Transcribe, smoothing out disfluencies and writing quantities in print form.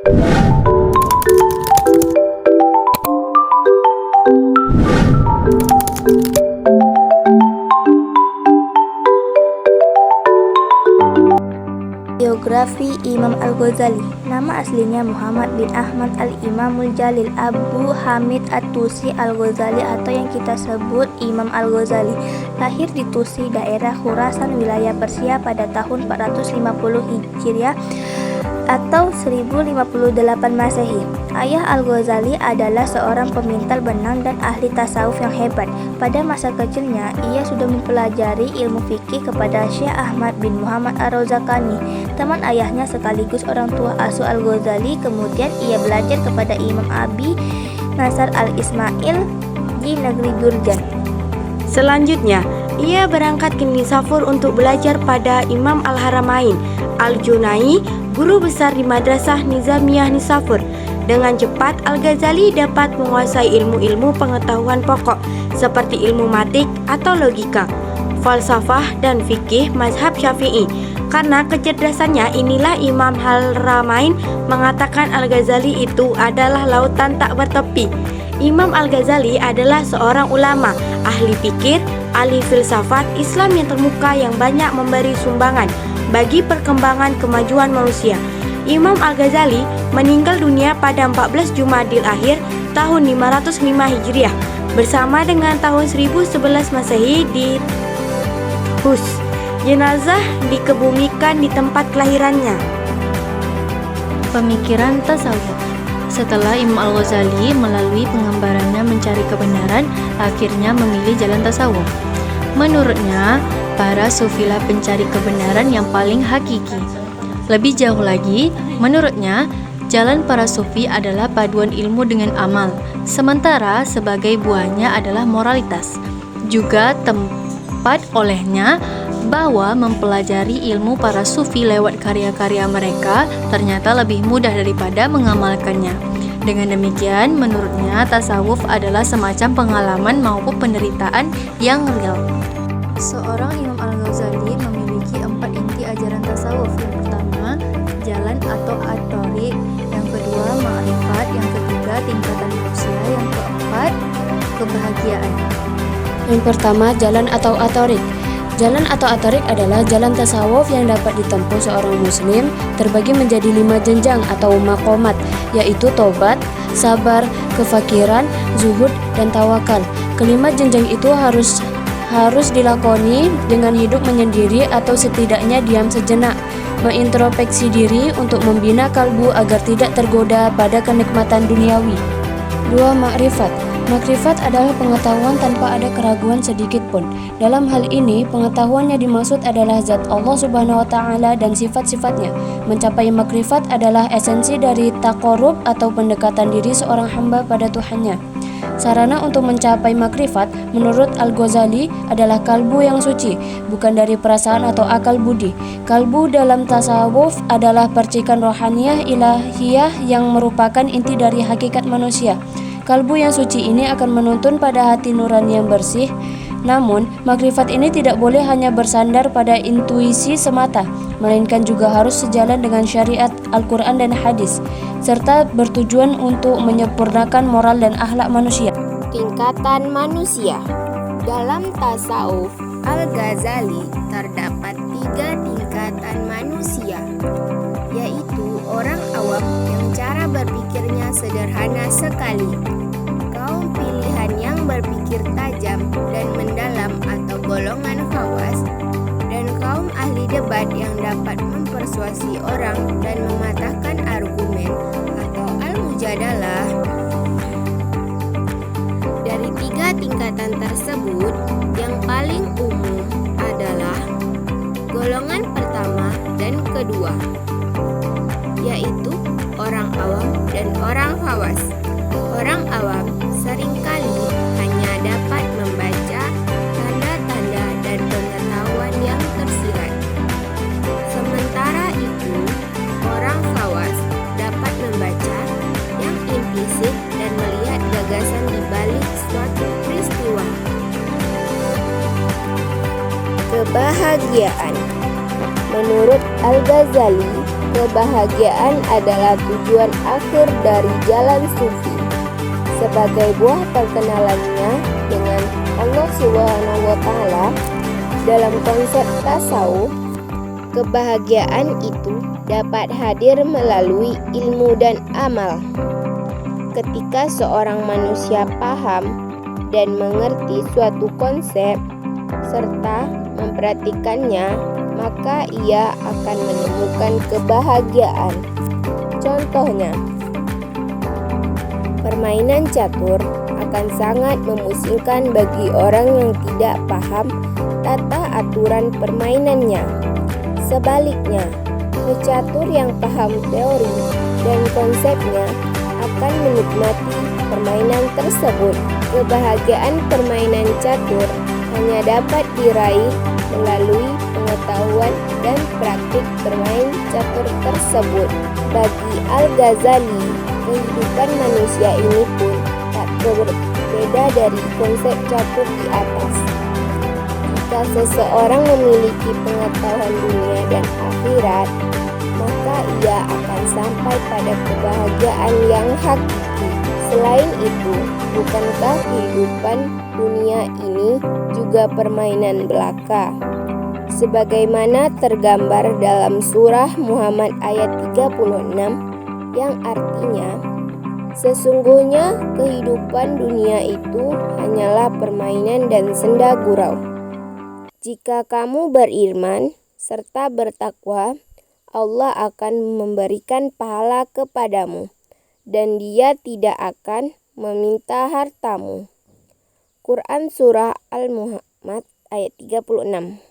Biografi Imam Al-Ghazali. Nama aslinya Muhammad bin Ahmad Al-Imamul Jalil Abu Hamid At-Tusi Al-Ghazali atau yang kita sebut Imam Al-Ghazali. Lahir di Tusi, daerah Khurasan, wilayah Persia pada tahun 450 Hijriah atau 1058 Masehi. Ayah Al-Ghazali adalah seorang pemintal benang dan ahli tasawuf yang hebat. Pada masa kecilnya, ia sudah mempelajari ilmu fikih kepada Syekh Ahmad bin Muhammad Ar-Rozakani, teman ayahnya sekaligus orang tua asuh Al-Ghazali. Kemudian ia belajar kepada Imam Abi Nasr Al-Ismail di negeri Jurjan. Selanjutnya, ia berangkat ke Nisapur untuk belajar pada Imam Al-Haramain Al-Junai, guru besar di Madrasah Nizamiyah Nisapur. Dengan cepat, Al-Ghazali dapat menguasai ilmu-ilmu pengetahuan pokok seperti ilmu mantik atau logika, falsafah, dan fikih mazhab Syafi'i. Karena kecerdasannya inilah Imam Al-Haramain mengatakan Al-Ghazali itu adalah lautan tak bertepi. Imam Al-Ghazali adalah seorang ulama, ahli fikir, ahli filsafat Islam yang termuka yang banyak memberi sumbangan bagi perkembangan kemajuan manusia. Imam Al-Ghazali meninggal dunia pada 14 Jumadil Akhir tahun 505 Hijriah bersama dengan tahun 1011 Masehi di Hus. Jenazah dikebumikan di tempat kelahirannya. Pemikiran tasawuf. Setelah Imam Al-Ghazali melalui pengembarannya mencari kebenaran, akhirnya memilih jalan tasawuf. Menurutnya, para sufilah pencari kebenaran yang paling hakiki. Lebih jauh lagi, menurutnya, jalan para sufi adalah paduan ilmu dengan amal, sementara sebagai buahnya adalah moralitas. Juga tempat olehnya bahwa mempelajari ilmu para sufi lewat karya-karya mereka ternyata lebih mudah daripada mengamalkannya. Dengan demikian, menurutnya tasawuf adalah semacam pengalaman maupun penderitaan yang real. Seorang Imam Al-Ghazali memiliki 4 inti ajaran tasawuf. Yang pertama, jalan atau at-thariq. Yang kedua, ma'rifat. Yang ketiga, tingkatan manusia. Yang keempat, kebahagiaan. Yang pertama, jalan atau at-thariq. Jalan atau at-thariq adalah jalan tasawuf yang dapat ditempuh seorang muslim, terbagi menjadi 5 jenjang atau maqamat, yaitu taubat, sabar, kefakiran, zuhud, dan tawakal. Kelima jenjang itu harus dilakoni dengan hidup menyendiri atau setidaknya diam sejenak, mengintrospeksi diri untuk membina kalbu agar tidak tergoda pada kenikmatan duniawi. 2. Makrifat. Makrifat adalah pengetahuan tanpa ada keraguan sedikit pun. Dalam hal ini, pengetahuan yang dimaksud adalah zat Allah Subhanahu wa Ta'ala dan sifat-sifatnya. Mencapai makrifat adalah esensi dari taqarrub atau pendekatan diri seorang hamba pada Tuhannya. Sarana untuk mencapai makrifat menurut Al-Ghazali adalah kalbu yang suci, bukan dari perasaan atau akal budi. Kalbu dalam tasawuf adalah percikan rohaniyah ilahiyah yang merupakan inti dari hakikat manusia. Kalbu yang suci ini akan menuntun pada hati nurani yang bersih. Namun, makrifat ini tidak boleh hanya bersandar pada intuisi semata, melainkan juga harus sejalan dengan syariat Al-Quran dan hadis, serta bertujuan untuk menyempurnakan moral dan akhlak manusia. Tingkatan manusia. Dalam tasawuf Al-Ghazali terdapat 3 tingkatan manusia, yaitu orang awam yang cara berpikirnya sederhana sekali, kaum pilihan yang berpikir tajam dan mendalam atau golongan khawas, dan kaum ahli debat yang dapat mempersuasi orang dan mematahkan argumen atau al-mujadalah. Dari 3 tingkatan tersebut, yang paling umum adalah golongan pertama dan kedua, yaitu orang awam dan orang khawas. Orang awam seringkali hanya dapat membaca tanda-tanda dan pengetahuan yang tersirat. Sementara itu, orang khawas dapat membaca yang implisit dan melihat gagasan di balik suatu peristiwa. Kebahagiaan. Menurut Al-Ghazali, kebahagiaan adalah tujuan akhir dari jalan sufi. Sebagai buah perkenalannya dengan Allah Subhanahu wa Ta'ala, dalam konsep tasawuf, kebahagiaan itu dapat hadir melalui ilmu dan amal. Ketika seorang manusia paham dan mengerti suatu konsep serta mempraktikannya, maka ia akan menemukan kebahagiaan. Contohnya, permainan catur akan sangat memusingkan bagi orang yang tidak paham tata aturan permainannya. Sebaliknya, pecatur yang paham teori dan konsepnya akan menikmati permainan tersebut. Kebahagiaan permainan catur hanya dapat diraih melalui pengetahuan dan praktik bermain catur tersebut. Bagi Al-Ghazali, kehidupan manusia ini pun tak berbeda dari konsep catur di atas. Jika seseorang memiliki pengetahuan dunia dan akhirat, maka ia akan sampai pada kebahagiaan yang hakiki. Selain itu, bukankah kehidupan dunia ini juga permainan belaka? Sebagaimana tergambar dalam surah Muhammad ayat 36 yang artinya, sesungguhnya kehidupan dunia itu hanyalah permainan dan senda gurau. Jika kamu beriman serta bertakwa, Allah akan memberikan pahala kepadamu, dan Dia tidak akan meminta hartamu. Quran Surah Al-Muhammad ayat 36.